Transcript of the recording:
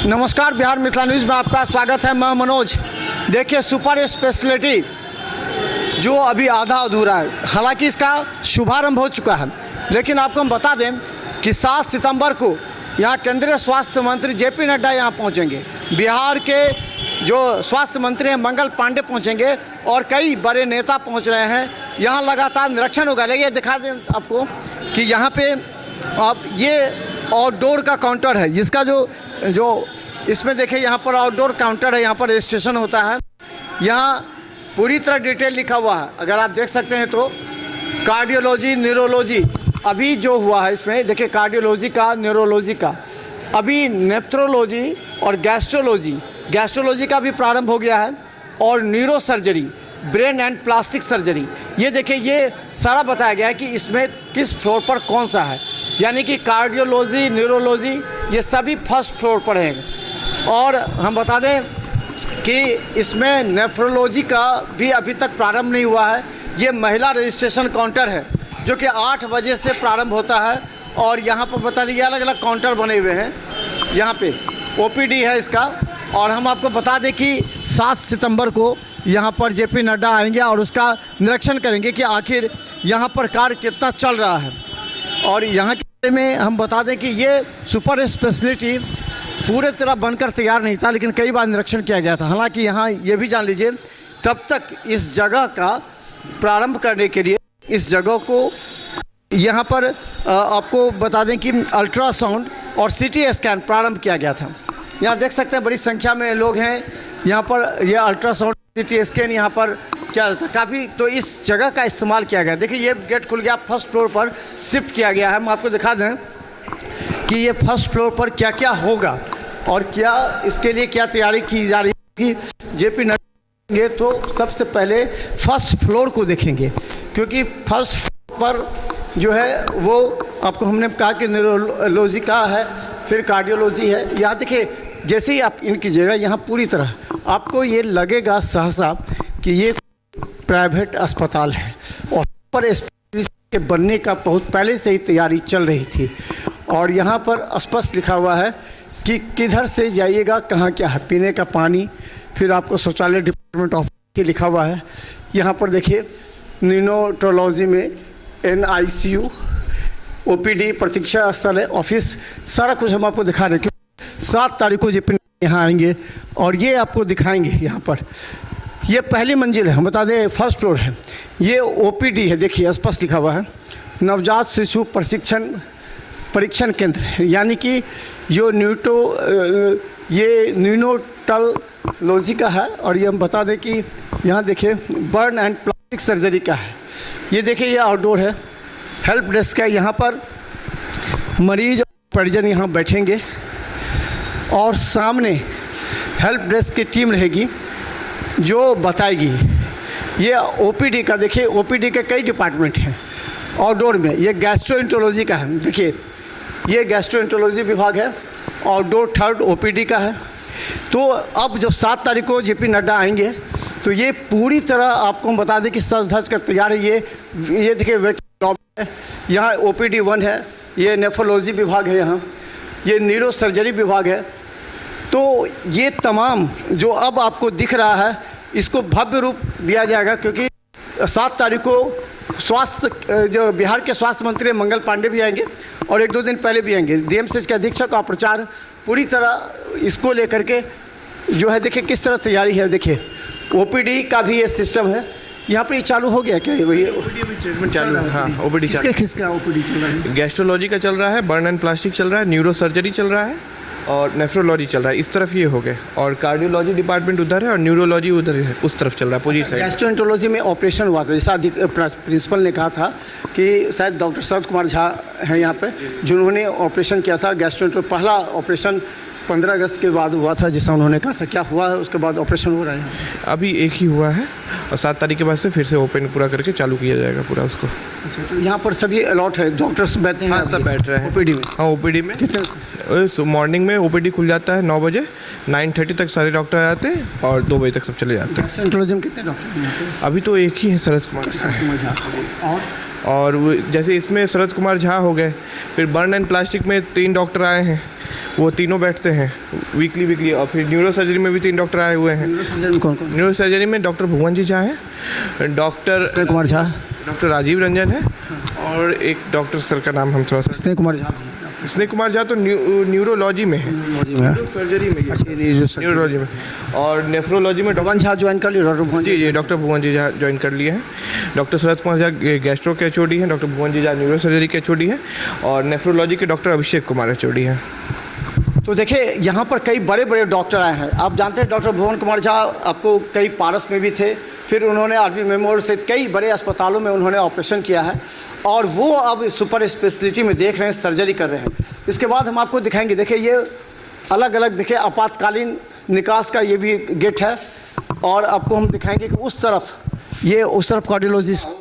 नमस्कार, बिहार मिथिला न्यूज़ में आपका स्वागत है। मैं मनोज। देखिए, सुपर स्पेशलिटी जो अभी आधा अधूरा है, हालांकि इसका शुभारंभ हो चुका है, लेकिन आपको हम बता दें कि 7 सितंबर को यहाँ केंद्रीय स्वास्थ्य मंत्री जेपी नड्डा यहाँ पहुँचेंगे। बिहार के जो स्वास्थ्य मंत्री हैं मंगल पांडे पहुँचेंगे और कई बड़े नेता पहुँच रहे हैं। यहाँ लगातार निरीक्षण होगा। लेकिन दिखा दें आपको कि यहाँ पे आप ये आउटडोर का काउंटर है, जिसका जो इसमें देखिए यहाँ पर आउटडोर काउंटर है, यहाँ पर रजिस्ट्रेशन होता है। यहाँ पूरी तरह डिटेल लिखा हुआ है, अगर आप देख सकते हैं तो कार्डियोलॉजी, न्यूरोलॉजी अभी जो हुआ है इसमें देखिए, कार्डियोलॉजी का, न्यूरोलॉजी का, अभी नेफ्रोलॉजी और गैस्ट्रोलॉजी का भी प्रारंभ हो गया है, और neuro surgery, brain and plastic surgery, ये देखिए ये सारा बताया गया है कि इसमें किस फ्लोर पर कौन सा है। यानी कि कार्डियोलॉजी, न्यूरोलॉजी ये सभी फर्स्ट फ्लोर पर हैं। और हम बता दें कि इसमें नेफ्रोलॉजी का भी अभी तक प्रारंभ नहीं हुआ है। ये महिला रजिस्ट्रेशन काउंटर है जो कि 8 बजे से प्रारंभ होता है, और यहाँ पर बता दीजिए अलग अलग काउंटर बने हुए हैं। यहाँ पे ओपीडी है इसका। और हम आपको बता दें कि 7 सितंबर को यहाँ पर जेपी नड्डा आएंगे और उसका निरीक्षण करेंगे कि आखिर यहाँ पर कार्य कितना चल रहा है। और यहाँ के बारे में हम बता दें कि ये सुपर स्पेशलिटी पूरे तरह बनकर तैयार नहीं था, लेकिन कई बार निरीक्षण किया गया था। हालांकि यहाँ ये भी जान लीजिए, तब तक इस जगह का प्रारंभ करने के लिए इस जगह को यहाँ पर आपको बता दें कि अल्ट्रासाउंड और सीटी स्कैन प्रारंभ किया गया था। यहाँ देख सकते हैं बड़ी संख्या में लोग हैं यहाँ पर। यह अल्ट्रासाउंड, सीटी स्कैन यहाँ पर क्या था काफ़ी, तो इस जगह का इस्तेमाल किया गया। देखिए ये गेट खुल गया, फर्स्ट फ्लोर पर शिफ्ट किया गया है। हम आपको दिखा दें कि ये फर्स्ट फ्लोर पर क्या क्या होगा और क्या इसके लिए क्या तैयारी की जा रही है। कि जेपी नड्डा तो सबसे पहले फर्स्ट फ्लोर को देखेंगे, क्योंकि फर्स्ट फ्लोर पर जो है वो आपको हमने कहा कि न्यूरोलॉजी का है, फिर कार्डियोलॉजी है। यहाँ देखिए, जैसे ही आप इनकी जगह यहाँ पूरी तरह आपको ये लगेगा सहसा कि ये प्राइवेट अस्पताल है, और पर स्पेशलिस्ट के बनने का बहुत पहले से ही तैयारी चल रही थी। और यहाँ पर स्पष्ट लिखा हुआ है कि किधर से जाइएगा, कहाँ क्या है, पीने का पानी, फिर आपको शौचालय डिपार्टमेंट ऑफ के लिखा हुआ है। यहाँ पर देखिए न्यूरोलॉजी में NICU, OPD, प्रतीक्षा स्थल है, ऑफिस, सारा कुछ हम आपको दिखा रहे हैं। 7 तारीख को जेपी यहाँ आएंगे और ये आपको दिखाएंगे। यहाँ पर ये पहली मंजिल है, हम बता दें फर्स्ट फ्लोर है। ये OPD है, देखिए स्पष्ट लिखा हुआ है, नवजात शिशु परीक्षण केंद्र है। यानी कि जो ये न्यूरोटोलॉजी का है। और ये हम बता दें कि यहाँ देखिए बर्न एंड प्लास्टिक सर्जरी का है। ये देखिए ये आउटडोर है, हेल्प डेस्क है। यहाँ पर मरीज और परिजन यहाँ बैठेंगे और सामने हेल्प डेस्क की टीम रहेगी जो बताएगी। ये OPD का, देखिए OPD के कई डिपार्टमेंट हैं आउटडोर में। ये गैस्ट्रोएंटरोलॉजी का है, देखिए ये गैस्ट्रोएंटरोलॉजी विभाग है। आउटडोर 3rd OPD का है। तो अब जब 7 तारीख को जेपी नड्डा आएंगे तो ये पूरी तरह आपको हम बता दें कि सज धज कर तैयार है। ये देखिए वेटिंग लॉबी है, यहाँ OPD 1 है, ये नेफ्रोलॉजी विभाग है, यहाँ ये न्यूरो सर्जरी विभाग है। तो ये तमाम जो अब आपको दिख रहा है, इसको भव्य रूप दिया जाएगा, क्योंकि 7 तारीख को जो बिहार के स्वास्थ्य मंत्री मंगल पांडे भी आएंगे और 1-2 दिन पहले भी आएंगे। DMCH के अधीक्षक और प्रचार पूरी तरह इसको लेकर के जो है, देखिए किस तरह तैयारी है। देखिए OPD का भी ये सिस्टम है। यहाँ पर ये चालू हो गया क्या? वही OPD ट्रीटमेंट चालू है। हाँ, OPD चालू है। किसका OPD चल रहा है? गैस्ट्रोलॉजी का चल रहा है, बर्न एंड प्लास्टिक चल रहा है, न्यूरो सर्जरी चल रहा है, और नेफ्रोलॉजी चल रहा है। इस तरफ ये हो गए, और कार्डियोलॉजी डिपार्टमेंट उधर है, और न्यूरोलॉजी उधर है, उस तरफ चल रहा है पूरी साइड। गैस्ट्रोएंटरोलॉजी में ऑपरेशन हुआ था, जैसा प्रिंसिपल ने कहा था कि शायद डॉक्टर शरद कुमार झा हैं यहाँ पे, जिन्होंने ऑपरेशन किया था गैस्ट्रोएंटरोलॉजी। पहला ऑपरेशन 15 अगस्त के बाद हुआ था, जैसा उन्होंने कहा था। क्या हुआ है उसके बाद ऑपरेशन हो रहा है? अभी एक ही हुआ है, और 7 तारीख के बाद से फिर से ओपन पूरा करके चालू किया जाएगा पूरा उसको। अच्छा, तो यहाँ पर सभी अलॉट है, डॉक्टर्स बैठे हैं? हाँ, सब बैठ रहे हैं OPD में। हाँ, OPD में कितने मॉर्निंग में OPD खुल जाता है 9 बजे, 9:30 तक सारे डॉक्टर आ जाते हैं, और 2 बजे तक सब चले जाते हैं। गैस्ट्रोएंटरोलॉजी में कितने डॉक्टर हैं? अभी तो एक ही है, शरद कुमार। और और जैसे इसमें शरद कुमार झा हो गए, फिर बर्न एंड प्लास्टिक में 3 डॉक्टर आए हैं, वो तीनों बैठते हैं वीकली। और फिर न्यूरो सर्जरी में भी 3 डॉक्टर आए हुए हैं। न्यूरो सर्जरी में डॉक्टर भुवन जी झा हैं, डॉक्टर स्नेह कुमार झा, डॉक्टर राजीव रंजन है, और एक डॉक्टर सर का नाम हम थोड़ा सा, स्नेह कुमार झा तो न्यूरोलॉजी में है, सर्जरी में, न्यूरोलॉजी में। और नेफ्रोलॉजी में भुवन झा ज्वाइन कर लिया डॉक्टर भुवन जी डॉक्टर भुवन जी झा ज्वाइन कर लिए हैं। डॉक्टर शरद कुमार झा गैस्ट्रो के HOD हैं, डॉक्टर भुवन जी झा न्यूरो सर्जरी के HOD हैं, और नेफ्रोलॉजी के डॉक्टर अभिषेक कुमार HOD हैं। तो देखिए यहाँ पर कई बड़े बड़े डॉक्टर आए हैं। आप जानते हैं डॉक्टर भुवन कुमार झा आपको कई पारस में भी थे, फिर उन्होंने आरबी मेमोरियल से कई बड़े अस्पतालों में उन्होंने ऑपरेशन किया है, और वो अब सुपर स्पेशलिटी में देख रहे हैं, सर्जरी कर रहे हैं। इसके बाद हम आपको दिखाएंगे, देखिए ये अलग अलग देखिए आपातकालीन निकास का ये भी गेट है, और आपको हम दिखाएंगे कि उस तरफ कार्डियोलॉजिस्ट